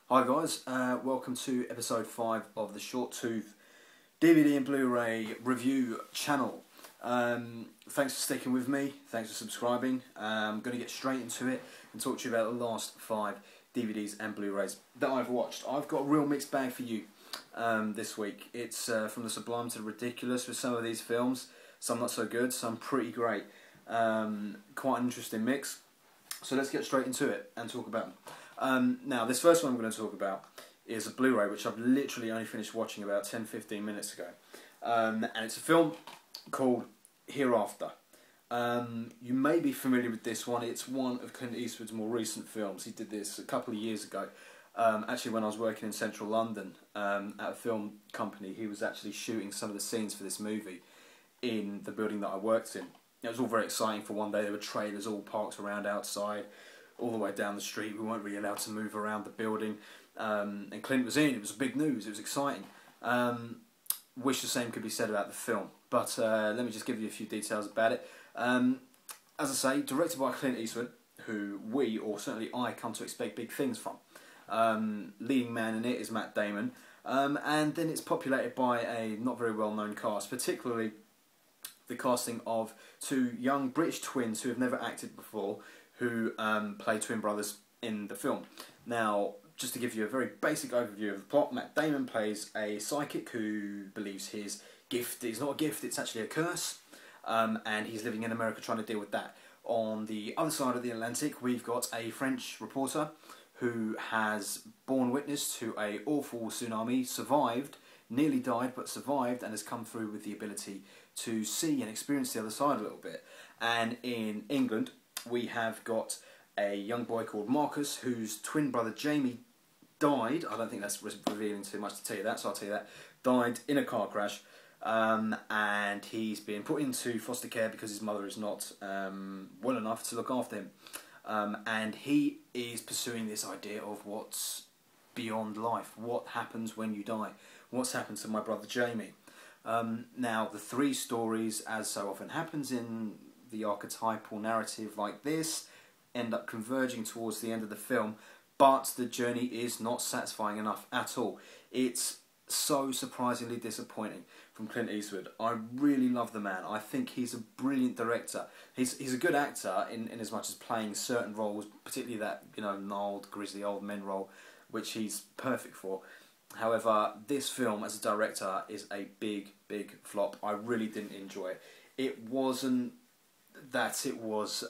Hi guys, welcome to episode 5 of the Short Tooth DVD and Blu-ray review channel. Thanks for sticking with me, thanks for subscribing. I'm going to get straight into it and talk to you about the last 5 DVDs and Blu-rays that I've watched. I've got a real mixed bag for you this week. It's from the sublime to the ridiculous with some of these films. Some not so good, some pretty great. Quite an interesting mix. So let's get straight into it and talk about them. Now, this first one I'm going to talk about is a Blu-ray which I've literally only finished watching about 10-15 minutes ago. And it's a film called Hereafter. You may be familiar with this one. It's one of Clint Eastwood's more recent films. He did this a couple of years ago. Actually, when I was working in central London at a film company, he was actually shooting some of the scenes for this movie in the building that I worked in. It was all very exciting for one day. There were trailers all parked around outside, all the way down the street. We weren't really allowed to move around the building. And Clint was in. It was big news. It was exciting. Wish the same could be said about the film. But let me just give you a few details about it. As I say, directed by Clint Eastwood, who we, or certainly I, come to expect big things from. Leading man in it is Matt Damon. And then it's populated by a not very well-known cast, particularly the casting of 2 young British twins who have never acted before, who play twin brothers in the film. Now, just to give you a very basic overview of the plot, Matt Damon plays a psychic who believes his gift is not a gift, it's actually a curse, and he's living in America trying to deal with that. On the other side of the Atlantic, we've got a French reporter who has borne witness to an awful tsunami, survived, nearly died, but survived, and has come through with the ability to see and experience the other side a little bit. And in England, we have got a young boy called Marcus, whose twin brother Jamie died. I don't think that's revealing too much to tell you that, so I'll tell you that. Died in a car crash, and he's been put into foster care because his mother is not well enough to look after him. And he is pursuing this idea of what's beyond life. What happens when you die? What's happened to my brother Jamie? Now, the 3 stories, as so often happens in the archetypal narrative like this, end up converging towards the end of the film, but the journey is not satisfying enough at all. It's so surprisingly disappointing from Clint Eastwood. I really love the man. I think he's a brilliant director. He's a good actor in as much as playing certain roles, particularly that, you know, gnarled, grisly old men role, which he's perfect for. However, this film as a director is a big, big flop. I really didn't enjoy it. It wasn't that it was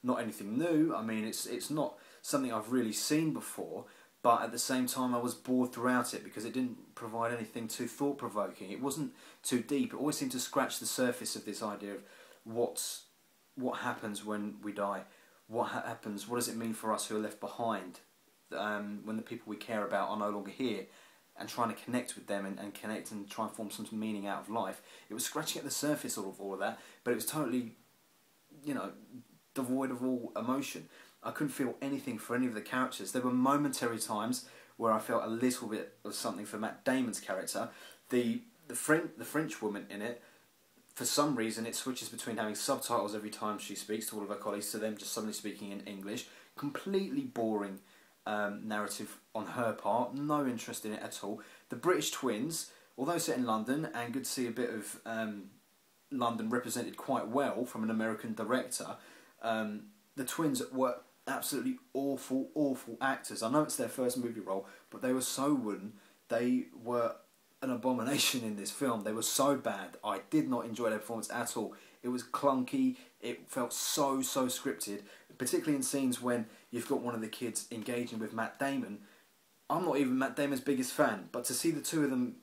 not anything new. I mean, it's not something I've really seen before, but at the same time I was bored throughout it because it didn't provide anything too thought-provoking. It wasn't too deep. It always seemed to scratch the surface of this idea of what happens when we die. What happens? What does it mean for us who are left behind? When the people we care about are no longer here, and trying to connect with them and connect and try and form some meaning out of life. It was scratching at the surface of all of that, but it was totally, you know, devoid of all emotion. I couldn't feel anything for any of the characters. There were momentary times where I felt a little bit of something for Matt Damon's character. The French woman in it, for some reason, it switches between having subtitles every time she speaks to all of her colleagues to them just suddenly speaking in English. Completely boring narrative on her part, no interest in it at all. The British twins, although set in London, and good to see a bit of London represented quite well from an American director, the twins were absolutely awful, awful actors. I know it's their first movie role, but they were so wooden. They were an abomination in this film. They were so bad. I did not enjoy their performance at all. It was clunky. It felt so scripted, particularly in scenes when you've got one of the kids engaging with Matt Damon. I'm not even Matt Damon's biggest fan, but to see the 2 of them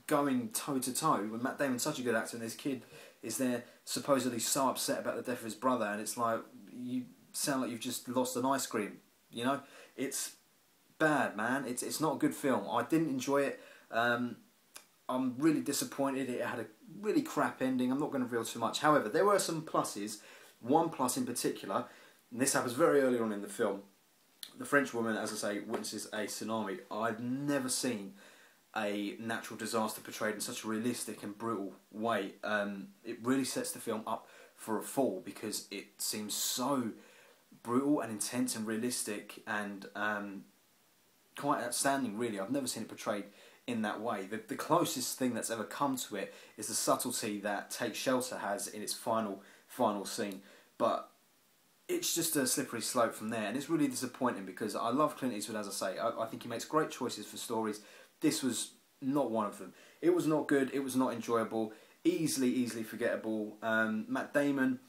going toe-to-toe, when Matt Damon's such a good actor and this kid is there supposedly so upset about the death of his brother, and it's like, you sound like you've just lost an ice cream, you know? It's bad, man. It's not a good film. I didn't enjoy it. I'm really disappointed. It had a really crap ending. I'm not going to reveal too much. However, there were some pluses. One plus in particular, and this happens very early on in the film. The French woman, as I say, witnesses a tsunami. I've never seen a natural disaster portrayed in such a realistic and brutal way. It really sets the film up for a fall because it seems so brutal and intense and realistic, and quite outstanding, really. I've never seen it portrayed in that way. The closest thing that's ever come to it is the subtlety that Take Shelter has in its final scene, but it's just a slippery slope from there, and it's really disappointing because I love Clint Eastwood, as I say. I think he makes great choices for stories. This was not one of them. It was not good, it was not enjoyable, easily forgettable. Matt Damon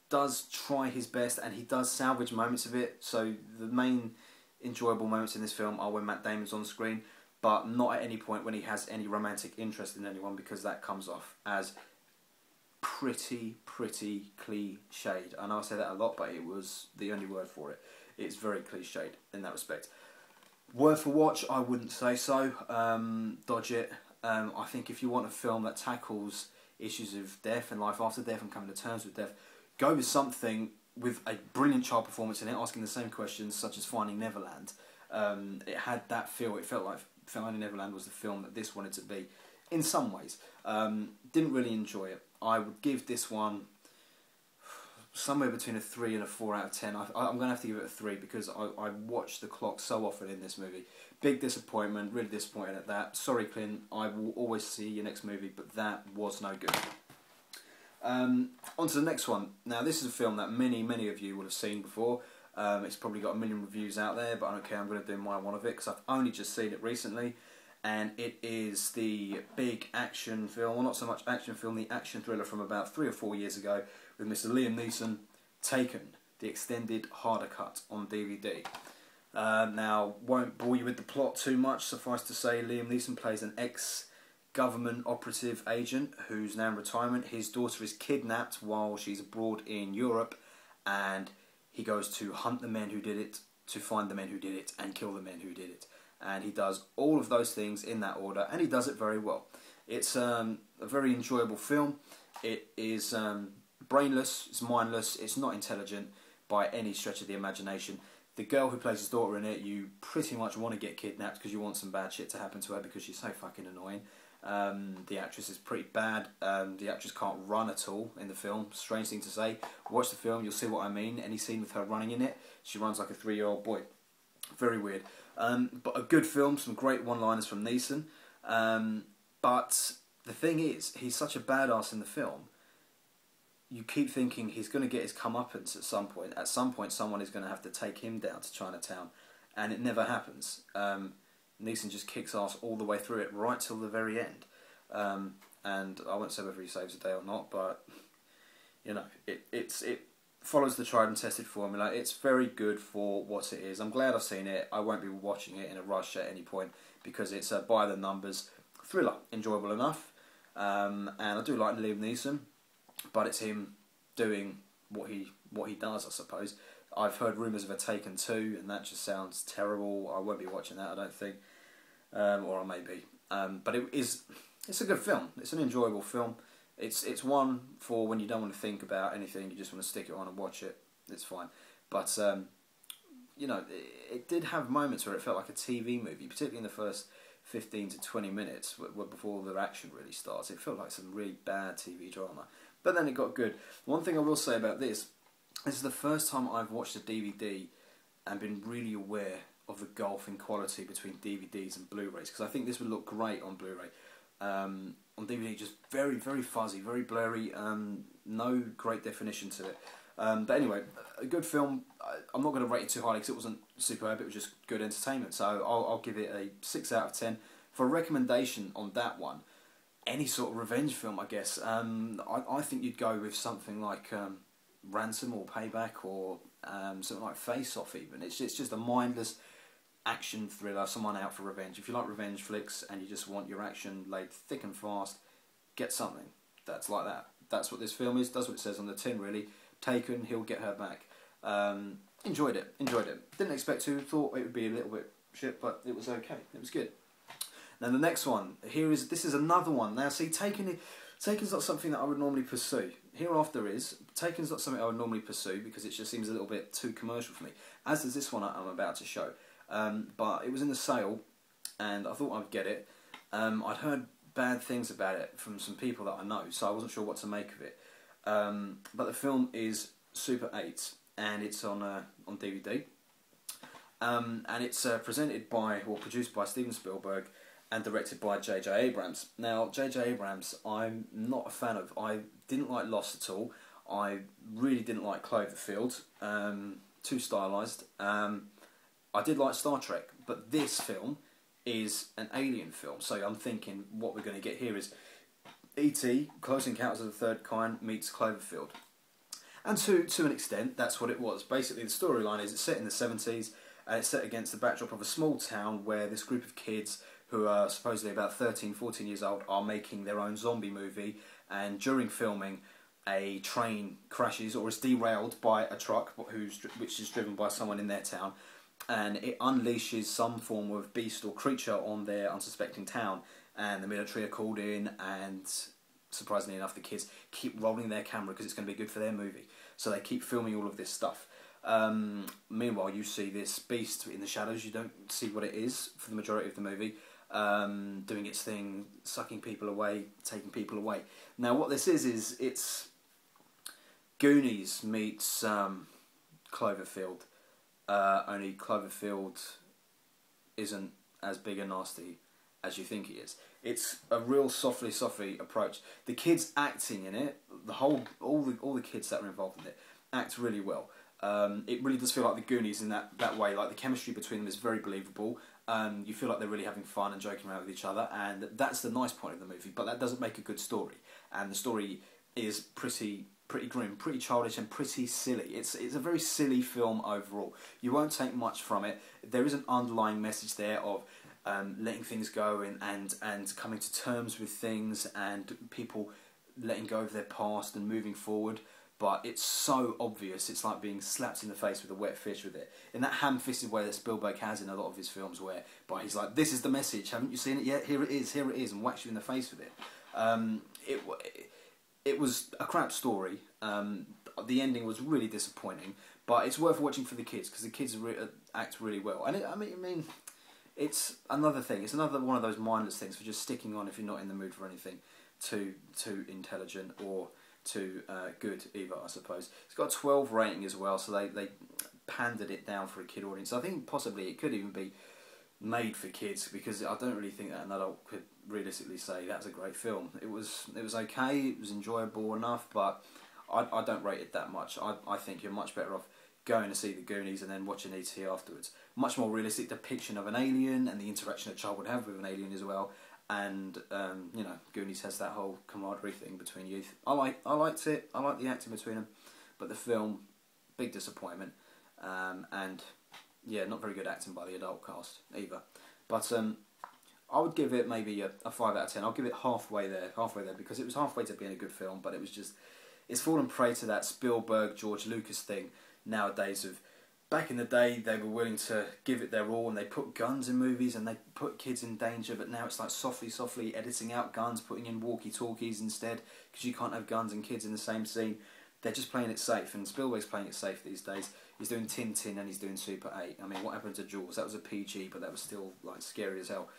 does try his best, and he does salvage moments of it, so the main enjoyable moments in this film are when Matt Damon's on screen, but not at any point when he has any romantic interest in anyone, because that comes off as pretty cliched. I know I say that a lot, but it was the only word for it. It's very cliched in that respect. Worth a watch? I wouldn't say so. Dodge it. I think if you want a film that tackles issues of death and life after death and coming to terms with death, go with something with a brilliant child performance in it, asking the same questions, such as Finding Neverland. It had that feel. It felt like Finding Neverland was the film that this wanted to be, in some ways. Didn't really enjoy it. I would give this one somewhere between a 3 and a 4 out of 10. I'm going to have to give it a 3 because I watched the clock so often in this movie. Big disappointment, really disappointed at that. Sorry, Clint, I will always see your next movie, but that was no good. On to the next one. Now, this is a film that many of you will have seen before. It's probably got a million reviews out there, but I don't care, I'm going to do my one of it because I've only just seen it recently. And it is the big action film, well, not so much action film, the action thriller from about 3 or 4 years ago with Mr. Liam Neeson, Taken, the extended harder cut on DVD. Now, won't bore you with the plot too much. Suffice to say, Liam Neeson plays an ex-government operative agent who's now in retirement. His daughter is kidnapped while she's abroad in Europe, and he goes to hunt the men who did it, to find the men who did it, and kill the men who did it. And he does all of those things in that order, and he does it very well. It's a very enjoyable film. It is brainless, it's mindless, it's not intelligent by any stretch of the imagination. The girl who plays his daughter in it, you pretty much want to get kidnapped because you want some bad shit to happen to her because she's so fucking annoying. The actress is pretty bad. The actress can't run at all in the film. Strange thing to say. Watch the film, you'll see what I mean. Any scene with her running in it, she runs like a 3-year-old boy. Very weird. But a good film, some great one-liners from Neeson. But the thing is, he's such a badass in the film. You keep thinking he's going to get his comeuppance at some point. At some point, someone is going to have to take him down to Chinatown, and it never happens. Neeson just kicks ass all the way through it, right till the very end. And I won't say whether he saves the day or not, but you know, it follows the tried and tested formula. It's very good for what it is. I'm glad I've seen it. I won't be watching it in a rush at any point because it's a by the numbers thriller, enjoyable enough. And I do like Liam Neeson, but it's him doing what he does, I suppose. I've heard rumours of a Taken 2, and that just sounds terrible. I won't be watching that, I don't think, or I may be. But it's a good film. It's an enjoyable film. It's one for when you don't want to think about anything, you just want to stick it on and watch it. It's fine. But you know, it did have moments where it felt like a TV movie, particularly in the first 15 to 20 minutes before the action really starts. It felt like some really bad TV drama. But then it got good. One thing I will say about this is the first time I've watched a DVD and been really aware of the gulf in quality between DVDs and Blu-rays, because I think this would look great on Blu-ray. On DVD, just very fuzzy, very blurry, no great definition to it. But anyway, a good film. I'm not going to rate it too highly because it wasn't superb, it was just good entertainment. So I'll give it a 6 out of 10. For a recommendation on that one, any sort of revenge film, I guess, I think you'd go with something like Ransom or Payback, or something like Face Off even. It's just a mindless action thriller, someone out for revenge. If you like revenge flicks and you just want your action laid thick and fast, get something that's like that. That's what this film is, does what it says on the tin really. Taken, he'll get her back. Enjoyed it. Didn't expect to, thought it would be a little bit shit, but it was okay, it was good. Now the next one, this is another one. Now see, Taken's not something that I would normally pursue. Hereafter is. Taken's not something I would normally pursue because it just seems a little bit too commercial for me, as does this one I'm about to show. But it was in the sale, and I thought I'd get it. I'd heard bad things about it from some people that I know, so I wasn't sure what to make of it. But the film is Super 8, and it's on DVD. And it's presented by, or produced by Steven Spielberg and directed by J.J. Abrams. Now, J.J. Abrams, I'm not a fan of. I didn't like Lost at all. I really didn't like Cloverfield. Too stylised. I did like Star Trek, but this film is an alien film. So I'm thinking what we're going to get here is E.T., Close Encounters of the Third Kind meets Cloverfield. And to an extent, that's what it was. Basically, the storyline is it's set in the 70s, and it's set against the backdrop of a small town where this group of kids who are supposedly about 13, 14 years old are making their own zombie movie, and during filming, a train crashes or is derailed by a truck which is driven by someone in their town, and it unleashes some form of beast or creature on their unsuspecting town, and the military are called in, and surprisingly enough the kids keep rolling their camera because it's going to be good for their movie, so they keep filming all of this stuff. Meanwhile, you see this beast in the shadows. You don't see what it is for the majority of the movie, doing its thing, sucking people away, taking people away. Now what this is it's Goonies meets Cloverfield, only Cloverfield isn't as big and nasty as you think he is. It's a real softly approach. The kids acting in it, all the kids that are involved in it, act really well. It really does feel like the Goonies in that way. Like the chemistry between them is very believable. You feel like they're really having fun and joking around with each other, and that's the nice point of the movie. But that doesn't make a good story, and the story is pretty grim, pretty childish, and pretty silly. It's a very silly film overall. You won't take much from it. There is an underlying message there of letting things go and coming to terms with things, and people letting go of their past and moving forward. But it's so obvious, it's like being slapped in the face with a wet fish with it. In that ham-fisted way that Spielberg has in a lot of his films, whereby he's like, this is the message, haven't you seen it yet? Here it is, and whacks you in the face with it. It was a crap story. The ending was really disappointing, but it's worth watching for the kids, because the kids act really well. And I mean, it's another thing, it's another one of those mindless things for just sticking on if you're not in the mood for anything too intelligent or too good either, I suppose. It's got a 12 rating as well, so they pandered it down for a kid audience. I think possibly it could even be made for kids, because I don't really think that an adult could realistically say that's a great film. It was okay, it was enjoyable enough, but I don't rate it that much. I think you're much better off going to see the Goonies and then watching E.T. afterwards. Much more realistic depiction of an alien and the interaction a child would have with an alien as well. And you know, Goonies has that whole camaraderie thing between youth. I liked it. I liked the acting between them, but the film, big disappointment. And yeah, not very good acting by the adult cast either. But I would give it maybe a 5 out of 10. I'll give it halfway there, because it was halfway to being a good film, but it's fallen prey to that Spielberg, George Lucas thing nowadays of. Back in the day, they were willing to give it their all, and they put guns in movies, and they put kids in danger, but now it's like softly editing out guns, putting in walkie-talkies instead, because you can't have guns and kids in the same scene. They're just playing it safe, and Spielberg's playing it safe these days. He's doing Tintin and he's doing Super 8. I mean, what happened to Jaws? That was a PG, but that was still like scary as hell.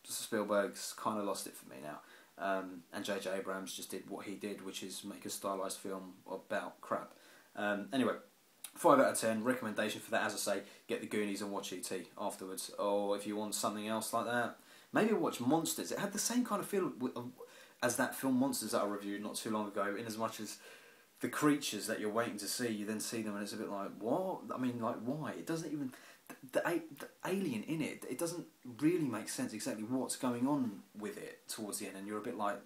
Spielberg's kind of lost it for me now. And J.J. Abrams just did what he did, which is make a stylised film about crap. Anyway, 5 out of 10, recommendation for that, as I say, get the Goonies and watch E.T. afterwards. Or if you want something else like that, maybe watch Monsters. It had the same kind of feel as that film Monsters that I reviewed not too long ago, in as much as the creatures that you're waiting to see, you then see them and it's a bit like, what? I mean, like, why? It doesn't even... The alien in it doesn't really make sense exactly what's going on with it towards the end, and you're a bit like...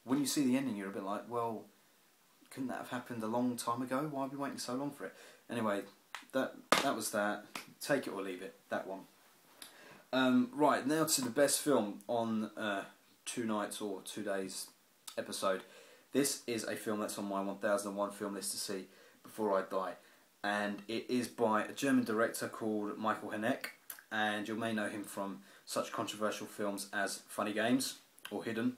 When you see the ending, you're a bit like, well, couldn't that have happened a long time ago? Why are we waiting so long for it? Anyway, that was that. Take it or leave it, that one. Right, now to the best film on 2 nights or 2 days episode. This is a film that's on my 1001 film list to see before I die. And it is by a German director called Michael Haneke. And you may know him from such controversial films as Funny Games or Hidden.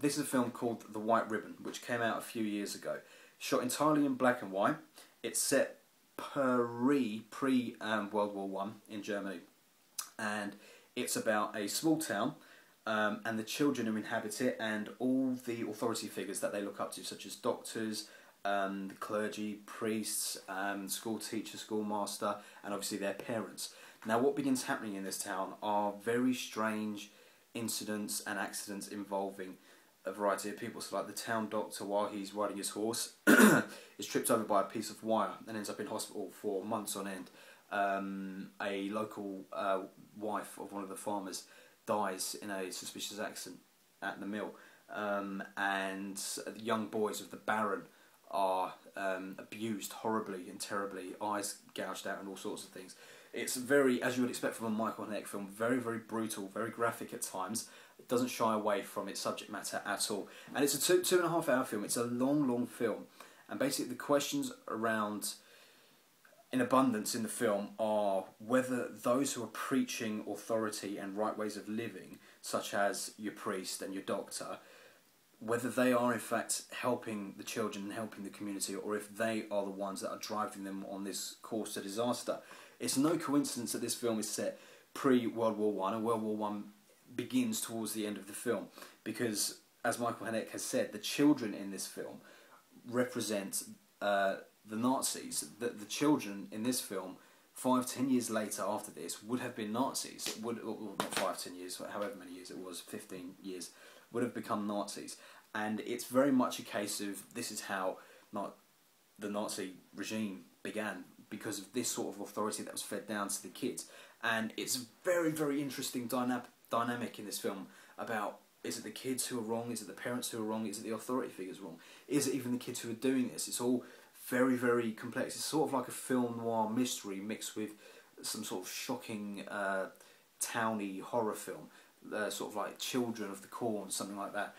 This is a film called The White Ribbon, which came out a few years ago. Shot entirely in black and white. It's set pre-World War I in Germany, and it's about a small town and the children who inhabit it and all the authority figures that they look up to, such as doctors, the clergy, priests, school teacher, schoolmaster, and obviously their parents. Now what begins happening in this town are very strange incidents and accidents involving a variety of people. So like the town doctor, while he's riding his horse, is tripped over by a piece of wire and ends up in hospital for months on end. A local wife of one of the farmers dies in a suspicious accident at the mill, and the young boys of the Baron are abused horribly and terribly, eyes gouged out and all sorts of things. It's very, as you would expect from a Michael Haneke film, very, very brutal, very graphic at times. It doesn't shy away from its subject matter at all. And it's a 2.5 hour film. It's a long, long film. And basically the questions around in abundance in the film are whether those who are preaching authority and right ways of living, such as your priest and your doctor, whether they are in fact helping the children and helping the community, or if they are the ones that are driving them on this course to disaster. It's no coincidence that this film is set pre-World War One, and World War One begins towards the end of the film, because, as Michael Haneke has said, the children in this film represent the Nazis. The children in this film, 5-10 years later after this, would have been Nazis. It would, well, not 5-10 years, however many years it was, 15 years, would have become Nazis. And it's very much a case of this is how the Nazi regime began, because of this sort of authority that was fed down to the kids. And it's very, very interesting dynamic in this film about, is it the kids who are wrong, is it the parents who are wrong, is it the authority figures wrong, is it even the kids who are doing this? It's all very, very complex. It's sort of like a film noir mystery mixed with some sort of shocking towny horror film, sort of like Children of the Corn, something like that.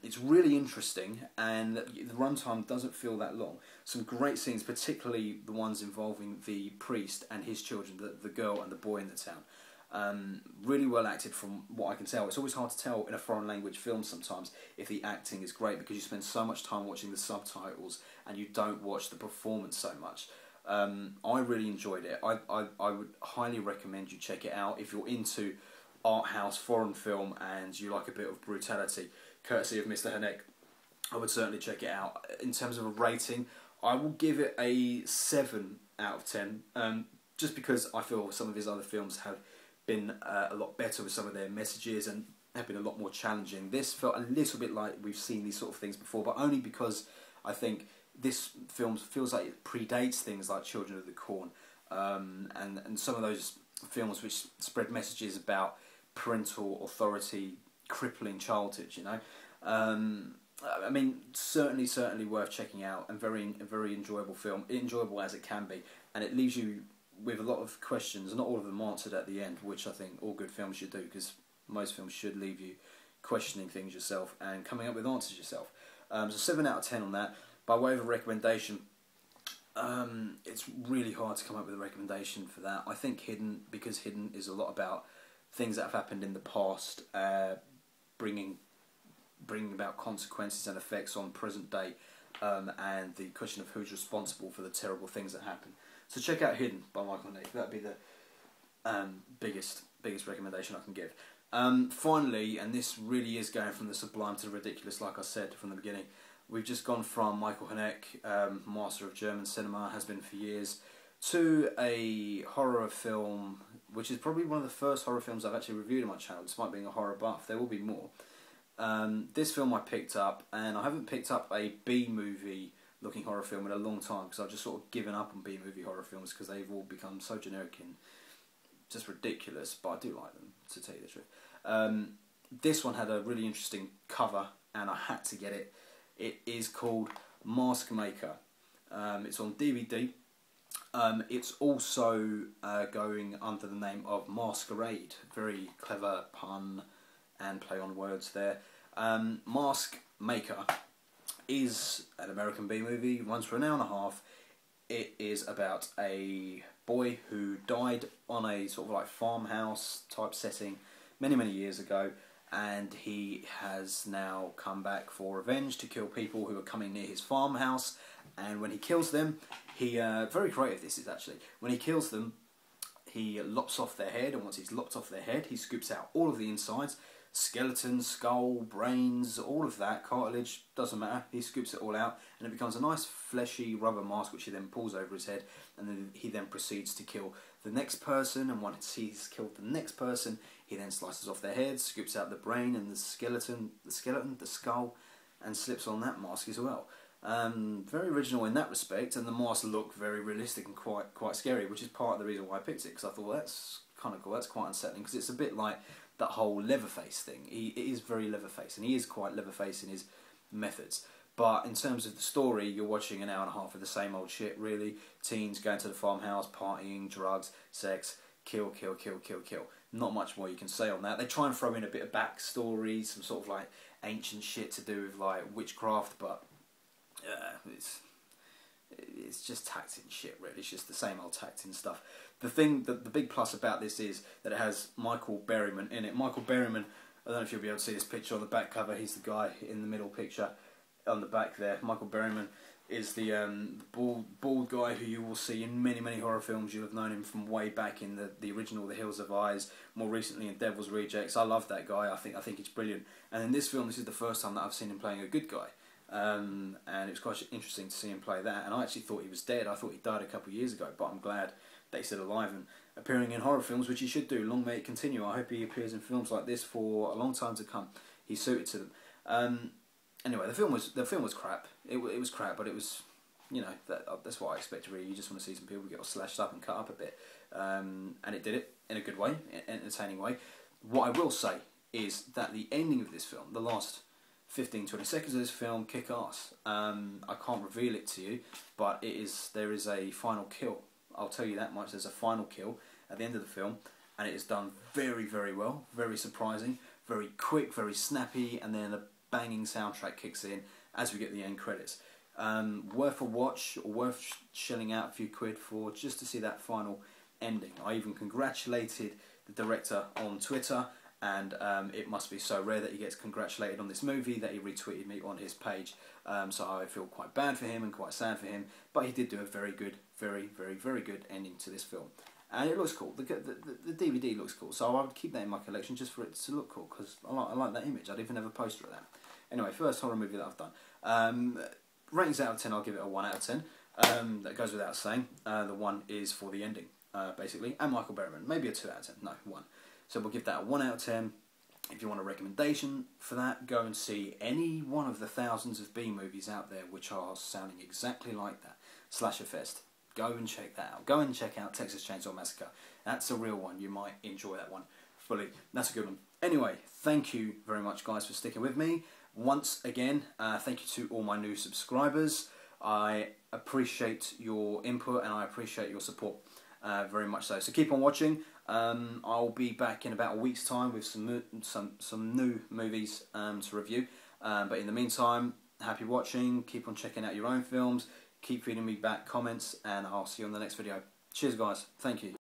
It's really interesting, and the runtime doesn't feel that long. Some great scenes, particularly the ones involving the priest and his children, the girl and the boy in the town. Really well acted from what I can tell. It's always hard to tell in a foreign language film sometimes if the acting is great, because you spend so much time watching the subtitles and you don't watch the performance so much. I really enjoyed it. I would highly recommend you check it out if you're into art house foreign film and you like a bit of brutality, courtesy of Mr. Haneke. I would certainly check it out. In terms of a rating, I will give it a 7 out of 10, just because I feel some of his other films have been a lot better with some of their messages and have been a lot more challenging. This felt a little bit like we've seen these sort of things before, but only because I think this film feels like it predates things like Children of the Corn, and some of those films which spread messages about parental authority crippling childhood, you know. I mean, certainly worth checking out, and a very enjoyable film, enjoyable as it can be, and it leaves you with a lot of questions, not all of them answered at the end, which I think all good films should do, because most films should leave you questioning things yourself and coming up with answers yourself. So 7 out of 10 on that. By way of a recommendation, it's really hard to come up with a recommendation for that. I think Hidden, because Hidden is a lot about things that have happened in the past, bringing about consequences and effects on present day, and the question of who's responsible for the terrible things that happen. So check out Hidden by Michael Haneke. That'd be the biggest recommendation I can give. Finally, and this really is going from the sublime to the ridiculous, like I said from the beginning, we've just gone from Michael Haneke, master of German cinema, has been for years, to a horror film, which is probably one of the first horror films I've actually reviewed on my channel, despite being a horror buff. There will be more. This film I picked up, and I haven't picked up a B-movie looking horror film in a long time, because I've just sort of given up on B-movie horror films because they've all become so generic and just ridiculous, but I do like them, to tell you the truth. This one had a really interesting cover, and I had to get it. It is called Mask Maker. It's on DVD. It's also going under the name of Masquerade. Very clever pun and play on words there. Mask Maker is an American B-movie, runs for an hour and a half. It is about a boy who died on a sort of like farmhouse type setting many years ago, and he has now come back for revenge to kill people who are coming near his farmhouse. And when he kills them, he very creative this is actually. When he kills them, he lops off their head, and once he's lopped off their head, he scoops out all of the insides, skeleton, skull, brains, all of that, cartilage, doesn't matter, he scoops it all out, and it becomes a nice fleshy rubber mask which he then pulls over his head, and then he then proceeds to kill the next person, and once he's killed the next person, he then slices off their heads, scoops out the brain and the skeleton, the skull, and slips on that mask as well. Very original in that respect, and the masks look very realistic and quite scary, which is part of the reason why I picked it, because I thought that's kind of cool. That's quite unsettling, because it's a bit like that whole Leatherface thing. It is very Leatherface, and he is quite Leatherface in his methods. But in terms of the story, you're watching an hour and a half of the same old shit, really. Teens going to the farmhouse, partying, drugs, sex, kill, kill, kill, kill, kill. Not much more you can say on that. They try and throw in a bit of backstory, some sort of like ancient shit to do with like witchcraft, but it's just tacked in shit, really. It's just the same old tacked in stuff. The big plus about this is that it has Michael Berryman in it. Michael Berryman, I don't know if you'll be able to see this picture on the back cover. He's the guy in the middle picture on the back there. Michael Berryman is the bald guy who you will see in many horror films. You'll have known him from way back in the original The Hills Have Eyes, more recently in Devil's Rejects. I love that guy. I think he's brilliant. And in this film, this is the first time that I've seen him playing a good guy. And it was quite interesting to see him play that. And I actually thought he was dead. I thought he died a couple of years ago, but I'm glad that he's still alive and appearing in horror films, which he should do. Long may it continue. I hope he appears in films like this for a long time to come. He's suited to them. Anyway, the film was crap. It was crap, but it was, you know, that's what I expected, really. You just want to see some people get all slashed up and cut up a bit, and it did it in a good way, entertaining way. What I will say is that the ending of this film, the last 15-20 seconds of this film, kick ass. I can't reveal it to you, but there is a final kill. I'll tell you that much. There's a final kill at the end of the film, and it is done very well, very surprising, very quick, very snappy, and then the banging soundtrack kicks in as we get the end credits. Worth a watch, or worth shelling out a few quid for, just to see that final ending. I even congratulated the director on Twitter, and it must be so rare that he gets congratulated on this movie that he retweeted me on his page. So I feel quite bad for him and quite sad for him, but he did do a very good, very good ending to this film. And it looks cool. The DVD looks cool, so I would keep that in my collection just for it to look cool, because I like that image. I'd even have a poster of that. Anyway, first horror movie that I've done. Ratings out of 10, I'll give it a 1 out of 10. That goes without saying. The 1 is for the ending, basically, and Michael Berryman. Maybe a 2 out of 10. No, 1. So we'll give that a 1 out of 10. If you want a recommendation for that, go and see any one of the thousands of B movies out there which are sounding exactly like that. Slasher Fest. Go and check that out. Go and check out Texas Chainsaw Massacre. That's a real one. You might enjoy that one fully. That's a good one. Anyway, thank you very much, guys, for sticking with me. Once again, thank you to all my new subscribers. I appreciate your input and I appreciate your support very much so. So keep on watching. I'll be back in about a week's time with some new movies to review. But in the meantime, happy watching. Keep on checking out your own films. Keep feeding me back comments, and I'll see you on the next video. Cheers, guys. Thank you.